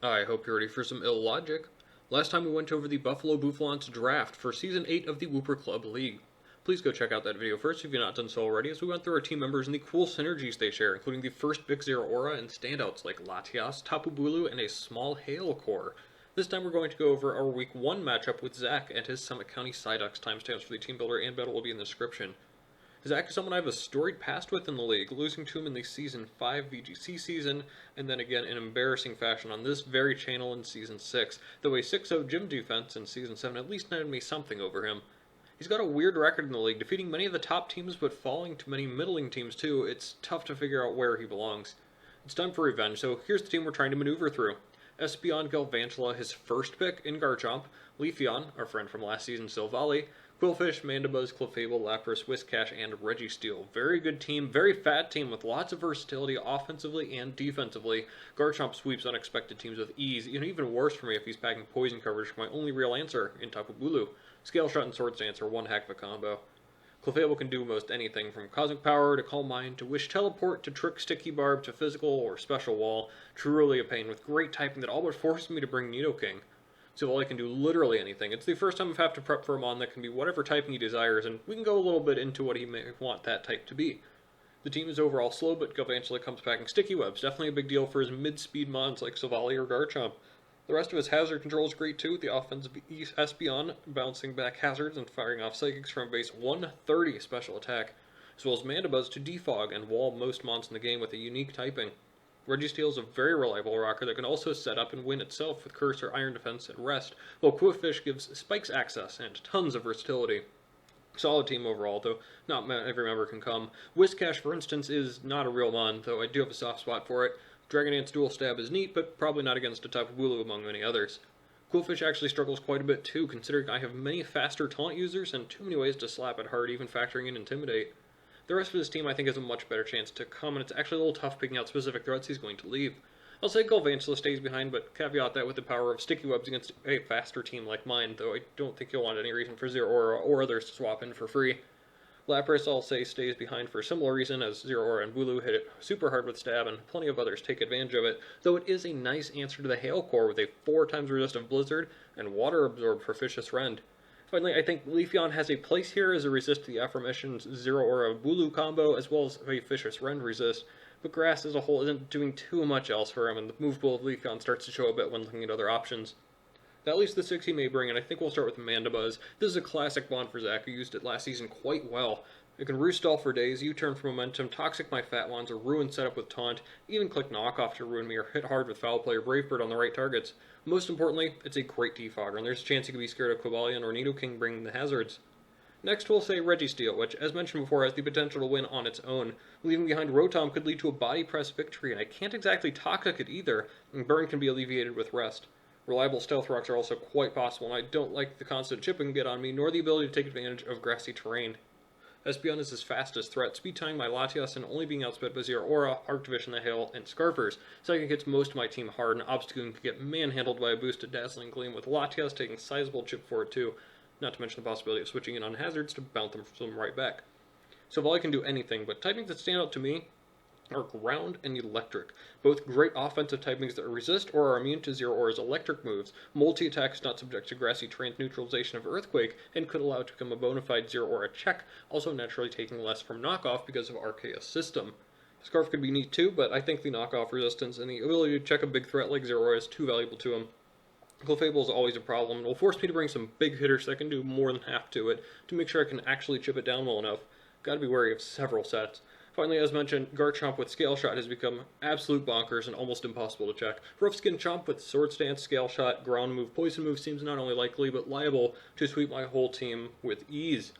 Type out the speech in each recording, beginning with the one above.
I hope you're ready for some ill logic. Last time we went over the Buffalo Bouffalons draft for Season 8 of the Wooper Club League. Please go check out that video first if you've not done so already, as we went through our team members and the cool synergies they share, including the first Big Zero Aura and standouts like Latias, Tapu Bulu, and a small Hail Core. This time we're going to go over our Week 1 matchup with Zach and his Summit County Psyducks. Timestamps for the team builder and battle will be in the description. Zach is someone I have a storied past with in the league, losing to him in the Season 5 VGC season, and then again in embarrassing fashion on this very channel in Season 6, though a 6-0 gym defense in Season 7 at least netted me something over him. He's got a weird record in the league, defeating many of the top teams but falling to many middling teams too. It's tough to figure out where he belongs. It's time for revenge, so here's the team we're trying to maneuver through. Espeon Galvantula, his first pick in Garchomp, Leafeon, our friend from last season, Silvally, Quillfish, Mandibuzz, Clefable, Lapras, Whiscash, and Registeel. Very good team, very fat team with lots of versatility offensively and defensively. Garchomp sweeps unexpected teams with ease, even worse for me if he's packing poison coverage for my only real answer in Tapu Bulu. Scale Shot and Swords Dance are one heck of a combo. Clefable can do most anything, from Cosmic Power to Calm Mind to Wish Teleport to Trick Sticky Barb to Physical or Special Wall. Truly a pain with great typing that all but forces me to bring Nidoking. Silvally can do literally anything. It's the first time I've had to prep for a mon that can be whatever typing he desires, and we can go a little bit into what he may want that type to be. The team is overall slow, but Galvantula comes packing Sticky Webs, definitely a big deal for his mid-speed mons like Silvally or Garchomp. The rest of his hazard control is great too, the offensive Espeon bouncing back hazards and firing off Psychics from base 130 special attack, as well as Mandibuzz to defog and wall most mons in the game with a unique typing. Registeel is a very reliable rocker that can also set up and win itself with Curse or Iron Defense and Rest, while Quillfish gives Spikes access and tons of versatility. Solid team overall, though not every member can come. Whiscash, for instance, is not a real mon, though I do have a soft spot for it. Dragon Dance Dual Stab is neat, but probably not against a Tapu Bulu among many others. Quillfish actually struggles quite a bit too, considering I have many faster taunt users and too many ways to slap it hard, even factoring in Intimidate. The rest of his team I think has a much better chance to come, and it's actually a little tough picking out specific threats he's going to leave. I'll say Galvantula stays behind, but caveat that with the power of Sticky Webs against a faster team like mine, though I don't think you'll want any reason for Zero Aura or others to swap in for free. Lapras, I'll say, stays behind for a similar reason, as Zero Aura and Bulu hit it super hard with Stab, and plenty of others take advantage of it, though it is a nice answer to the Hail Core with a 4x resistant Blizzard and Water Absorb for Vicious Rend. Finally, I think Leafeon has a place here as a resist to the aforementioned Zero Aura Bulu combo, as well as a Vicious Rend resist, but Grass as a whole isn't doing too much else for him, and the move pool of Leafeon starts to show a bit when looking at other options. That leaves the 6 he may bring, and I think we'll start with Mandibuzz. This is a classic bond for Zach, who used it last season quite well. It can roost stall for days, U-turn for momentum, toxic my fat ones, or ruin setup with taunt, even click knockoff to ruin me, or hit hard with foul play or brave bird on the right targets. Most importantly, it's a great defogger, and there's a chance you could be scared of Quabalion or Nidoking bringing the hazards. Next we'll say Registeel, which, as mentioned before, has the potential to win on its own. Leaving behind Rotom could lead to a body press victory, and I can't exactly toxic it either, and burn can be alleviated with rest. Reliable stealth rocks are also quite possible, and I don't like the constant chip it can get on me, nor the ability to take advantage of grassy terrain. Espeon is his fastest threat, speed tying my Latias and only being outsped by Zero Aura, Arc Division the Hail, and Scarfers. Psychic hits most of my team hard, and Obstagoon can get manhandled by a boosted Dazzling Gleam, with Latias taking sizable chip for it too, not to mention the possibility of switching in on hazards to bounce them right back. Silvally can do anything, but typings that stand out to me are Ground and Electric, both great offensive typings that resist or are immune to Zero Aura's electric moves. Multi-attack is not subject to grassy terrain's neutralization of Earthquake, and could allow it to become a bona fide Zero Aura check, also naturally taking less from knockoff because of Arceus system. Scarf could be neat too, but I think the knockoff resistance and the ability to check a big threat like Zero Aura is too valuable to him. Clefable is always a problem, and will force me to bring some big hitters that can do more than half to it, to make sure I can actually chip it down well enough. Gotta be wary of several sets. Finally, as mentioned, Garchomp with Scale Shot has become absolute bonkers and almost impossible to check. Rough Skin Chomp with Sword Stance, Scale Shot, Ground Move, Poison Move seems not only likely, but liable to sweep my whole team with ease.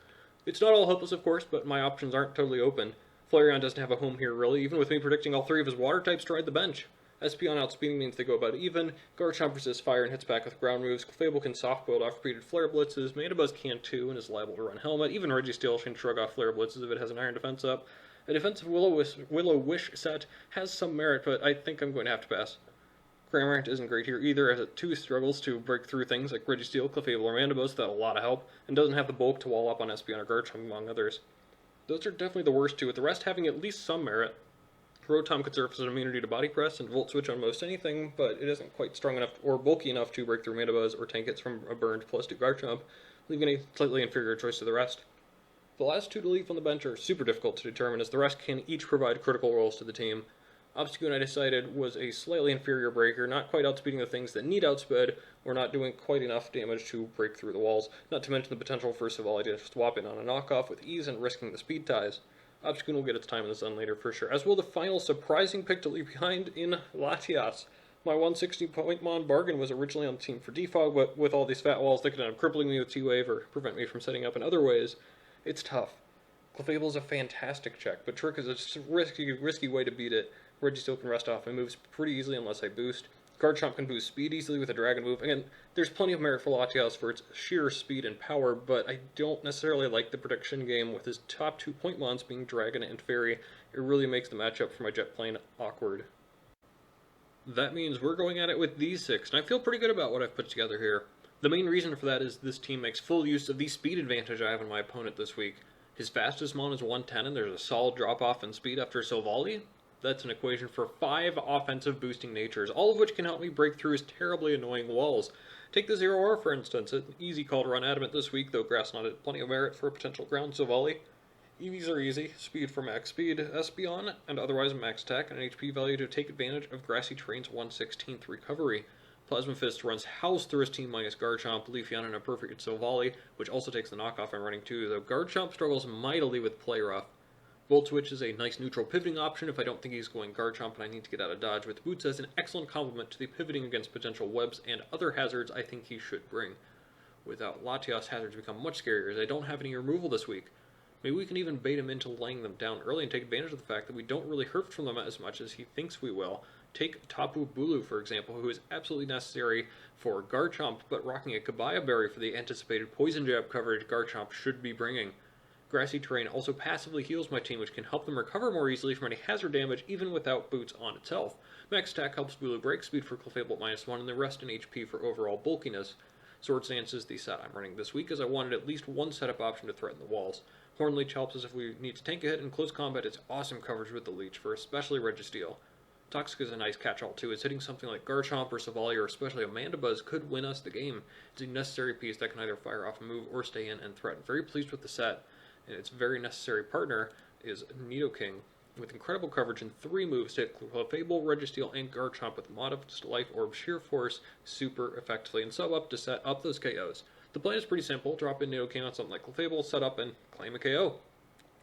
It's not all hopeless, of course, but my options aren't totally open. Flareon doesn't have a home here, really, even with me predicting all 3 of his water types to ride the bench. Espeon outspeeding means they go about even. Garchomp resists fire and hits back with ground moves. Clefable can soft build off repeated flare blitzes. Mandibuzz can too and is liable to run Helmet. Even Registeel can shrug off flare blitzes if it has an iron defense up. A defensive Willow-Wish set has some merit, but I think I'm going to have to pass. Cramorant isn't great here either, as it too struggles to break through things like Registeel, Clefable, or Mandibuzz without a lot of help, and doesn't have the bulk to wall up on Espeon or Garchomp, among others. Those are definitely the worst two, with the rest having at least some merit. Rotom could serve as an immunity to Body Press and Volt Switch on most anything, but it isn't quite strong enough or bulky enough to break through Mana Buzz or tank hits from a burned +2 Garchomp, leaving a slightly inferior choice to the rest. The last two to leave on the bench are super difficult to determine, as the rest can each provide critical roles to the team. Obstagoon, I decided, was a slightly inferior breaker, not quite outspeeding the things that need outsped, or not doing quite enough damage to break through the walls, not to mention the potential for Savali to swap in on a knockoff with ease and risking the speed ties. Obstagoon will get its time in the sun later for sure, as will the final surprising pick to leave behind in Latias. My 160-point Mon bargain was originally on the team for defog, but with all these fat walls that could end up crippling me with T-Wave or prevent me from setting up in other ways, it's tough. Clefable is a fantastic check, but Trick is a risky way to beat it. Registeel can rest off my moves pretty easily unless I boost. Garchomp can boost speed easily with a Dragon move. Again, there's plenty of merit for Latias for its sheer speed and power, but I don't necessarily like the prediction game with his top 2 point mons being Dragon and Fairy. It really makes the matchup for my Jet Plane awkward. That means we're going at it with these 6, and I feel pretty good about what I've put together here. The main reason for that is this team makes full use of the speed advantage I have on my opponent this week. His fastest mon is 110, and there's a solid drop-off in speed after Silvally. That's an equation for 5 offensive boosting natures, all of which can help me break through his terribly annoying walls. Take the 0R for instance, an easy call to run Adamant this week, though Grass Knot had plenty of merit for a potential ground Silvally. EVs are easy, speed for max speed, Espeon, and otherwise max attack, and an HP value to take advantage of Grassy Terrain's 1/16th recovery. Plasma Fist runs House through his team minus Garchomp, Leafeon and a perfect Silvally, which also takes the knockoff I'm running too, though Garchomp struggles mightily with Play Rough. Volt Switch is a nice neutral pivoting option if I don't think he's going Garchomp and I need to get out of dodge, with Boots as an excellent complement to the pivoting against potential webs and other hazards I think he should bring. Without Latias, hazards become much scarier, as I don't have any removal this week. Maybe we can even bait him into laying them down early and take advantage of the fact that we don't really hurt from them as much as he thinks we will. Take Tapu Bulu, for example, who is absolutely necessary for Garchomp, but rocking a Kabaya Berry for the anticipated Poison Jab coverage Garchomp should be bringing. Grassy Terrain also passively heals my team, which can help them recover more easily from any hazard damage, even without Boots on itself. Max attack helps Bulu break speed for Clefable at -1, and the rest in HP for overall bulkiness. Swords Dance is the set I'm running this week, as I wanted at least one setup option to threaten the walls. Hornleech helps us if we need to tank a hit, and close combat is awesome coverage with the Leech for especially Registeel. Toxic is a nice catch-all too, as hitting something like Garchomp or Savali or especially Amanda Buzz could win us the game. It's a necessary piece that can either fire off a move or stay in and threaten. Very pleased with the set, and its very necessary partner is Nidoking, with incredible coverage in 3 moves to hit Clefable, Registeel, and Garchomp with Modest Life Orb Sheer Force super effectively, and sub up to set up those KOs. The plan is pretty simple: drop in Nidoking on something like Clefable, set up, and claim a KO.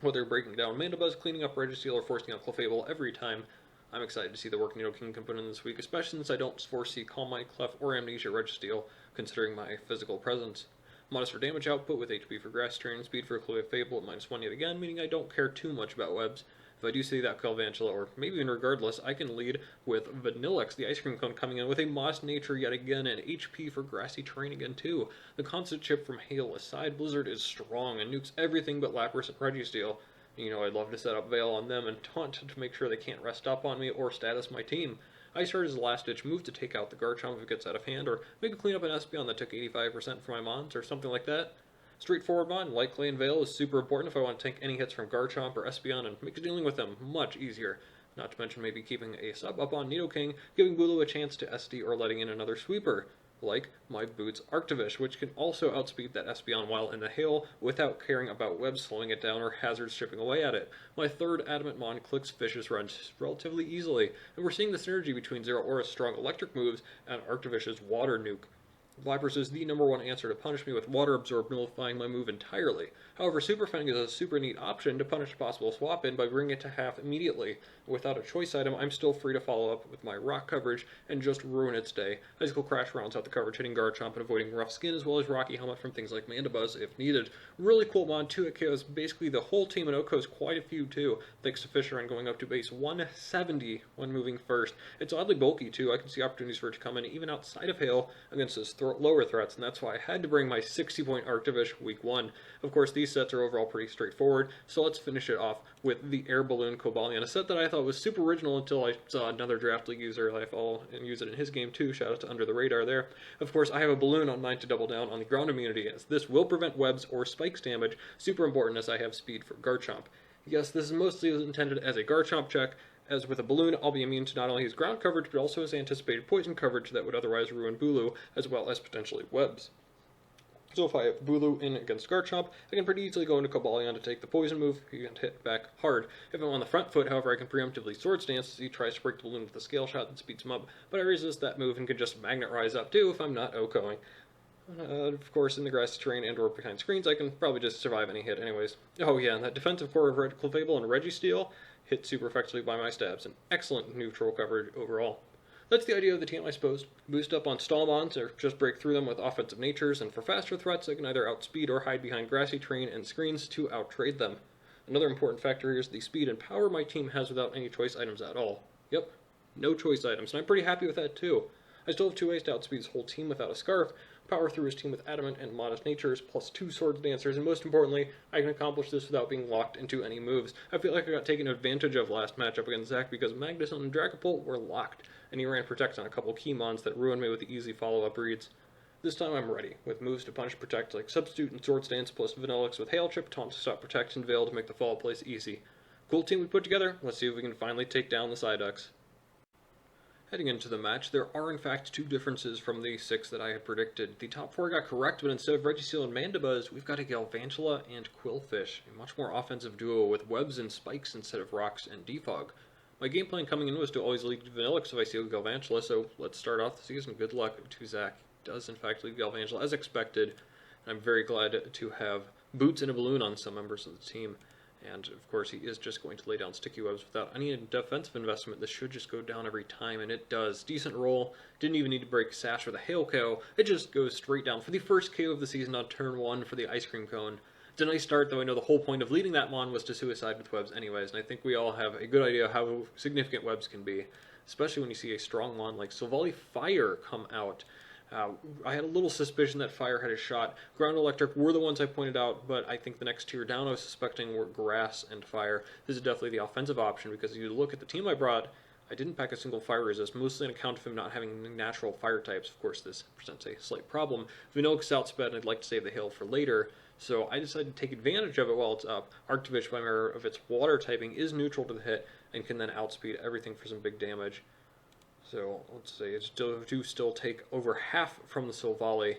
Whether breaking down Amanda Buzz, cleaning up Registeel, or forcing out Clefable every time, I'm excited to see the work Nidoking can put in this week, especially since I don't foresee Calm Mind, Clef, or Amnesia Registeel, considering my physical presence. Modest for damage output with HP for Grass Terrain, speed for Clefable at -1 yet again, meaning I don't care too much about webs. If I do see that Calvantula, or maybe even regardless, I can lead with Vanillix, the ice cream cone, coming in with a Moss Nature yet again, and HP for Grassy Terrain again too. The constant chip from Hail aside, Blizzard is strong and nukes everything but Lapras and Registeel. You know, I'd love to set up Veil on them and taunt to make sure they can't rest up on me or status my team. Ice Heart is a last-ditch move to take out the Garchomp if it gets out of hand, or maybe clean up an Espeon that took 85% from my mons, or something like that. Straightforward mon, Light Clay and Veil is super important if I want to tank any hits from Garchomp or Espeon and make dealing with them much easier. Not to mention maybe keeping a sub up on Nidoking, giving Bulu a chance to SD or letting in another sweeper, like my Boots Arctivish, which can also outspeed that Espeon while in the hail without caring about webs slowing it down or hazards chipping away at it. My third Adamant Mon clicks Vicious Runs relatively easily, and we're seeing the synergy between Zero Aura's strong electric moves and Arctivish's water nuke. Lapras is the #1 answer to punish me with Water Absorb, nullifying my move entirely. However, Super Fang is a super neat option to punish a possible swap-in by bringing it to half immediately. Without a choice item, I'm still free to follow up with my rock coverage and just ruin its day. Icicle Crash rounds out the coverage, hitting Garchomp and avoiding Rough Skin, as well as Rocky Helmet from things like Mandibuzz if needed. Really cool mon, 2 KOs basically the whole team, and Oko's quite a few too, thanks to Fisher and going up to base 170 when moving first. It's oddly bulky too. I can see opportunities for it to come in even outside of Hail against his lower threats, and that's why I had to bring my 60-point Arctivish week 1. Of course, these sets are overall pretty straightforward, so let's finish it off with the Air Balloon Cobalion, a set that I thought was super original until I saw another Draft League user follow and use it in his game too. Shout out to Under the Radar there. Of course, I have a balloon on mine to double down on the ground immunity, as this will prevent webs or spikes damage, super important as I have speed for Garchomp. Yes, this is mostly intended as a Garchomp check, as with a balloon, I'll be immune to not only his ground coverage, but also his anticipated poison coverage that would otherwise ruin Bulu, as well as potentially webs. So if I have Bulu in against Garchomp, I can pretty easily go into Cobalion to take the poison move. He can hit back hard. If I'm on the front foot, however, I can preemptively Swords Dance as he tries to break the balloon with a Scale Shot that speeds him up, but I resist that move and can just Magnet Rise up too if I'm not OHKOing. Of course, in the grassy terrain and or behind screens, I can probably just survive any hit anyways. Oh yeah, and that defensive core of Red Clefable and Registeel hit super effectively by my stabs, and excellent neutral coverage overall. That's the idea of the team, I suppose. Boost up on stall mons, or just break through them with offensive natures, and for faster threats, I can either outspeed or hide behind grassy terrain and screens to outtrade them. Another important factor here is the speed and power my team has without any choice items at all. Yep, no choice items, and I'm pretty happy with that too. I still have 2 ways to outspeed his whole team without a Scarf, power through his team with Adamant and Modest Natures, plus 2 Swords Dancers, and most importantly, I can accomplish this without being locked into any moves. I feel like I got taken advantage of last matchup against Zach because Magnus and Dragapult were locked, and he ran Protect on a couple key mons that ruined me with the easy follow-up reads. This time I'm ready, with moves to punish Protect like Substitute and Swords Dance plus Vanillix with Hail Chip, Taunt to stop Protect, and Veil to make the follow place easy. Cool team we put together, let's see if we can finally take down the Psyducks. Heading into the match, there are in fact 2 differences from the 6 that I had predicted. The top 4 got correct, but instead of Registeel and Mandibuzz, we've got a Galvantula and Quillfish, a much more offensive duo with webs and spikes instead of rocks and defog. My game plan coming in was to always lead Vanillix if I see a Galvantula, so let's start off the season. Good luck to Zach. He does in fact lead Galvantula as expected, and I'm very glad to have Boots and a Balloon on some members of the team. And of course he is just going to lay down sticky webs without any defensive investment. This should just go down every time, and it does. Decent roll. Didn't even need to break Sash with a Hail KO. It just goes straight down for the first KO of the season on turn 1 for the Ice Cream Cone. It's a nice start, though I know the whole point of leading that mon was to suicide with webs anyways, and I think we all have a good idea how significant webs can be, especially when you see a strong mon like Silvally Fire come out. I had a little suspicion that Fire had a shot. Ground Electric were the ones I pointed out, but I think the next tier down I was suspecting were Grass and Fire. This is definitely the offensive option, because if you look at the team I brought, I didn't pack a single Fire Resist, mostly on account of him not having natural Fire types. Of course, this presents a slight problem. Vanillix outsped, and I'd like to save the Hail for later, so I decided to take advantage of it while it's up. Arctovish, by mirror of its water typing, is neutral to the hit, and can then outspeed everything for some big damage. So, let's say, it do still take over half from the Silvally,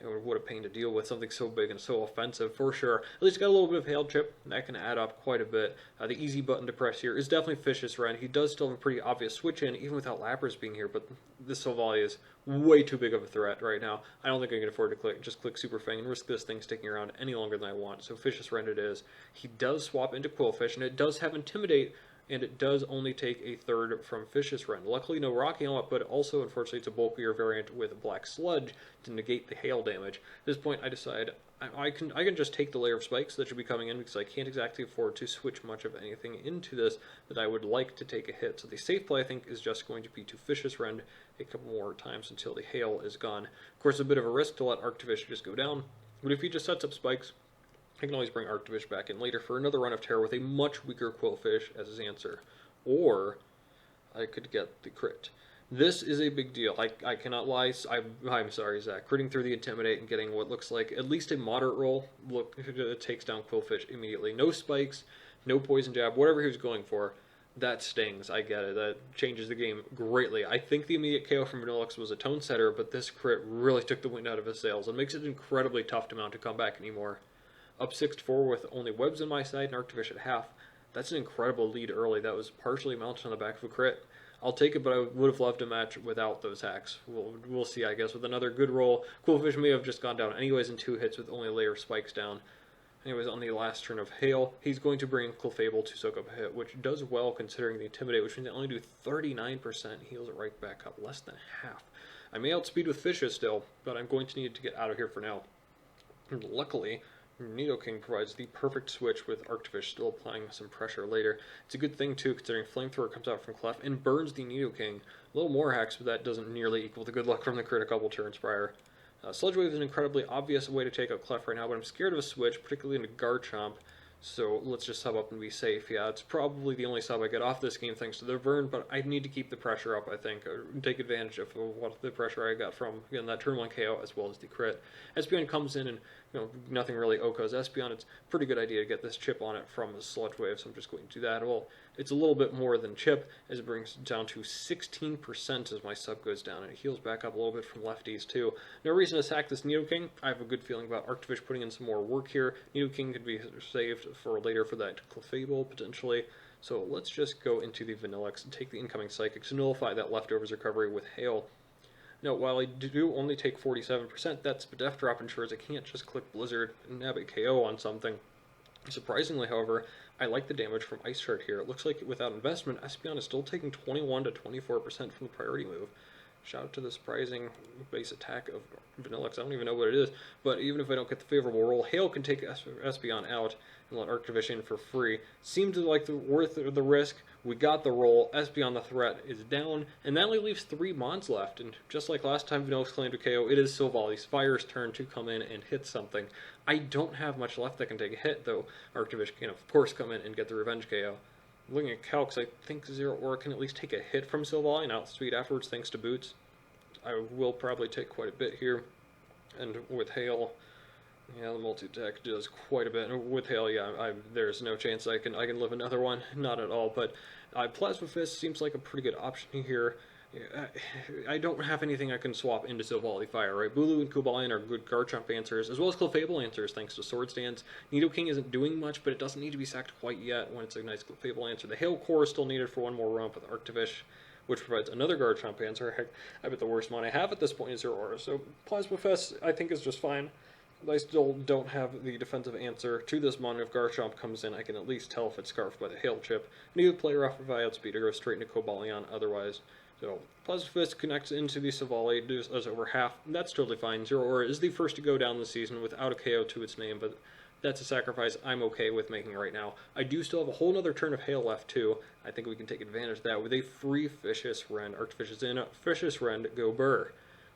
and what a pain to deal with, something so big and so offensive, for sure. At least got a little bit of Hail Chip, and that can add up quite a bit. The easy button to press here is definitely Fish's Rend. He does still have a pretty obvious switch in, even without Lapras being here, but this Silvally is way too big of a threat right now. I don't think I can afford to just click Super Fang and risk this thing sticking around any longer than I want, so Fish's Rend it is. He does swap into Quillfish, and it does have Intimidate, and it does only take a third from Fish's Rend. Luckily, no Rocky Helmet, but also, unfortunately, it's a bulkier variant with Black Sludge to negate the hail damage. At this point, I decide I can just take the layer of spikes that should be coming in, because I can't exactly afford to switch much of anything into this that I would like to take a hit. So the safe play, I think, is just going to be to Fish's Rend a couple more times until the hail is gone. Of course, a bit of a risk to let Arctovish just go down, but if he just sets up spikes, I can always bring Arctovish back in later for another run of terror with a much weaker Quillfish as his answer. Or I could get the crit. This is a big deal. I cannot lie. I'm sorry, Zach. Critting through the Intimidate and getting what looks like at least a moderate roll. Look, it takes down Quillfish immediately. No spikes, no poison jab, whatever he was going for. That stings. I get it. That changes the game greatly. I think the immediate KO from Vanillix was a tone setter, but this crit really took the wind out of his sails and makes it incredibly tough to mount to come back anymore. Up 6-4 with only webs on my side and Arctovish at half. That's an incredible lead early. That was partially mounted on the back of a crit. I'll take it, but I would have loved a match without those hacks. We'll see, I guess, with another good roll. Quillfish may have just gone down anyways in 2 hits with only a layer of spikes down. Anyways, on the last turn of Hail, he's going to bring Clefable to soak up a hit, which does well considering the Intimidate, which means I only do 39%. Heals it right back up, less than half. I may outspeed with Fishes still, but I'm going to need to get out of here for now. And luckily, Nidoking provides the perfect switch with Arctovish still applying some pressure later. It's a good thing too, considering Flamethrower comes out from Clef and burns the Nidoking. A little more hacks, but that doesn't nearly equal the good luck from the crit a couple turns prior. Sludge Wave is an incredibly obvious way to take out Clef right now, but I'm scared of a switch, particularly into Garchomp. So let's just sub up and be safe. Yeah, it's probably the only sub I get off this game thanks to the Vern, but I need to keep the pressure up, I think, or take advantage of what the pressure I got from, again, that turn 1 KO as well as the crit. Espeon comes in and, nothing really Oko's Espeon. It's a pretty good idea to get this chip on it from a Sludge Wave, so I'm just going to do that. Well, it's a little bit more than chip, as it brings it down to 16% as my sub goes down, and it heals back up a little bit from lefties, too. No reason to sack this Nidoking. I have a good feeling about Arctivish putting in some more work here. Nidoking could be saved for later for that Clefable, potentially. So let's just go into the Vanillix and take the incoming Psychic to nullify that Leftovers recovery with Hail. Now, while I do only take 47%, that Spadef drop ensures I can't just click Blizzard and nab a KO on something. Surprisingly, however, I like the damage from Ice Shard here. It looks like without investment, Espeon is still taking 21 to 24% from the priority move. Shout out to the surprising base attack of Vanillix. I don't even know what it is, but even if I don't get the favorable roll, Hail can take Espeon out and let Arctivish in for free. Seemed like worth the risk. We got the roll. Espeon, the threat, is down, and that only leaves 3 Mons left. And just like last time Vanillix claimed a KO, it is Silvally Fire's turn to come in and hit something. I don't have much left that can take a hit, though Arctivish can, of course, come in and get the revenge KO. Looking at Calcs, I think Zero Aura can at least take a hit from Silvally and outspeed afterwards thanks to Boots. I will probably take quite a bit here. And with Hail, yeah, the multi-attack does quite a bit. And with Hail, yeah, there's no chance I can live another one. Not at all. But Plasma Fist seems like a pretty good option here. I don't have anything I can swap into Silvally Fire, right? Bulu and Cobalion are good Garchomp answers, as well as Clefable answers, thanks to Sword Stance. Nidoking isn't doing much, but it doesn't need to be sacked quite yet when it's a nice Clefable answer. The Hail Core is still needed for one more run with Arctivish, which provides another Garchomp answer. Heck, I bet the worst one I have at this point is Zero Aura. So Plasma Fest, I think, is just fine. I still don't have the defensive answer to this mon. If Garchomp comes in, I can at least tell if it's scarfed by the Hail Chip. Neither player off of Outspeed or go straight into Cobalion otherwise. So Plasma Fist connects into the Silvally, does over half. That's totally fine. Zero Aura is the first to go down this season without a KO to its name, but that's a sacrifice I'm okay with making right now. I do still have a whole other turn of Hail left too. I think we can take advantage of that with a free Vicious Rend. Arctivish is in, Vicious Rend, go Burr.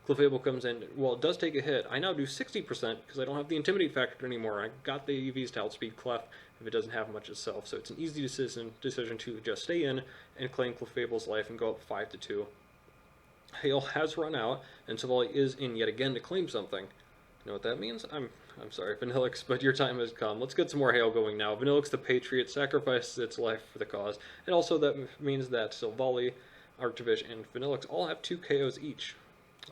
Clefable comes in, well, it does take a hit. I now do 60% because I don't have the Intimidate factor anymore. I got the EVs to outspeed Clef if it doesn't have much itself, so it's an easy decision to just stay in and claim Clefable's life and go up 5-2. Hail has run out, and Silvally is in yet again to claim something. You know what that means? I'm sorry, Vanillix, but your time has come. Let's get some more Hail going now. Vanillix, the Patriot, sacrifices its life for the cause, and also that means that Silvally, Arctivish, and Vanillix all have 2 KOs each.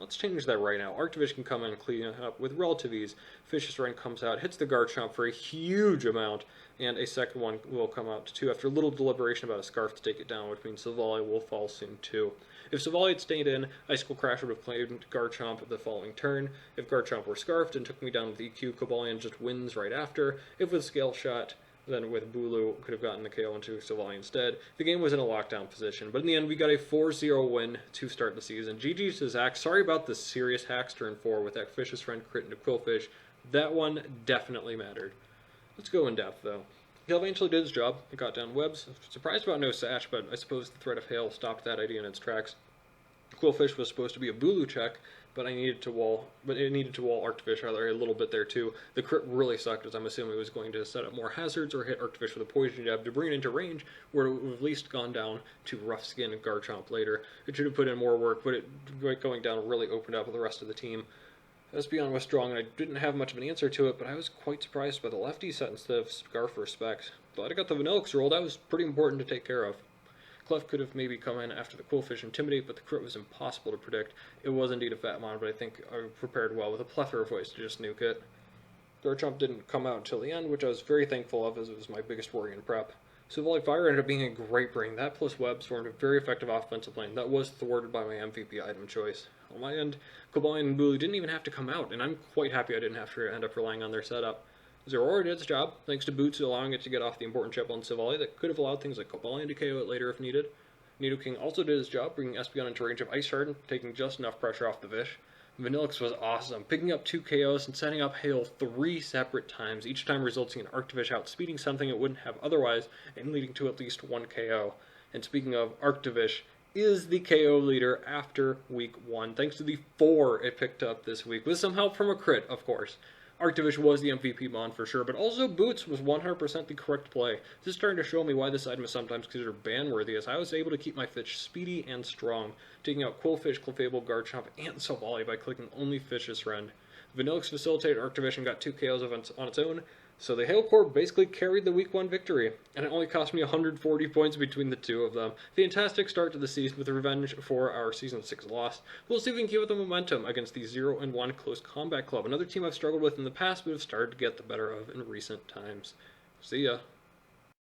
Let's change that right now. Arctivish can come in and clean it up with relative ease. Vicious Rend comes out, hits the Garchomp for a huge amount, and a second one will come out too after a little deliberation about a Scarf to take it down, which means Silvally will fall soon too. If Silvally had stayed in, Icicle Crash would have claimed Garchomp the following turn. If Garchomp were Scarfed and took me down with EQ, Cobalion just wins right after. If with Scale Shot, then with Bulu could have gotten the KO into Silvally instead. The game was in a lockdown position, but in the end we got a 4-0 win to start the season. GG's to Zach. Sorry about the serious hacks turn 4 with that Vicious Rend crit into Quillfish. That one definitely mattered. Let's go in depth though. He eventually did his job. He got down webs. Surprised about no Sash, but I suppose the threat of Hail stopped that idea in its tracks. Quillfish was supposed to be a Bulu check, but it needed to wall Arctivish a little bit there too. The crit really sucked, as I'm assuming it was going to set up more hazards or hit Arctivish with a poison jab to bring it into range, where it would have at least gone down to Rough Skin and Garchomp later. It should have put in more work, but it going down really opened up the rest of the team. Espeon was strong, and I didn't have much of an answer to it, but I was quite surprised by the lefty set instead of Scarf or Specs. Glad I got the Vanillix roll. That was pretty important to take care of. Clef could have maybe come in after the Quillfish Intimidate, but the crit was impossible to predict. It was indeed a fat mon, but I think I prepared well with a plethora of ways to just nuke it. Garchomp didn't come out until the end, which I was very thankful of, as it was my biggest worry in prep. Silvally Fire ended up being a great bring. That plus webs formed a very effective offensive lane. That was thwarted by my MVP item choice. On my end, Cobalion and Bulu didn't even have to come out, and I'm quite happy I didn't have to end up relying on their setup. Zero Aura did its job, thanks to Boots allowing it to get off the important chip on Silvally that could have allowed things like Cobalion to KO it later if needed. Nidoking also did his job, bringing Espeon into range of Ice Shard and taking just enough pressure off the Vish. Vanillix was awesome, picking up 2 KOs and setting up Hail 3 separate times, each time resulting in Arctivish outspeeding something it wouldn't have otherwise, and leading to at least 1 KO. And speaking of, Arctivish is the KO leader after week 1, thanks to the 4 it picked up this week, with some help from a crit, of course. Arctivish was the MVP mon for sure, but also Boots was 100% the correct play. This is starting to show me why this item is sometimes considered ban-worthy, as I was able to keep my fish speedy and strong, taking out Quillfish, Clefable, Garchomp, and Silvally by clicking only Fish's Rend. Vanillix facilitated Arctivish and got 2 KOs on its own, so the Hail Core basically carried the Week 1 victory, and it only cost me 140 points between the two of them. Fantastic start to the season with revenge for our Season 6 loss. We'll see if we can keep up the momentum against the 0-1 Close Combat Club, another team I've struggled with in the past but have started to get the better of in recent times. See ya.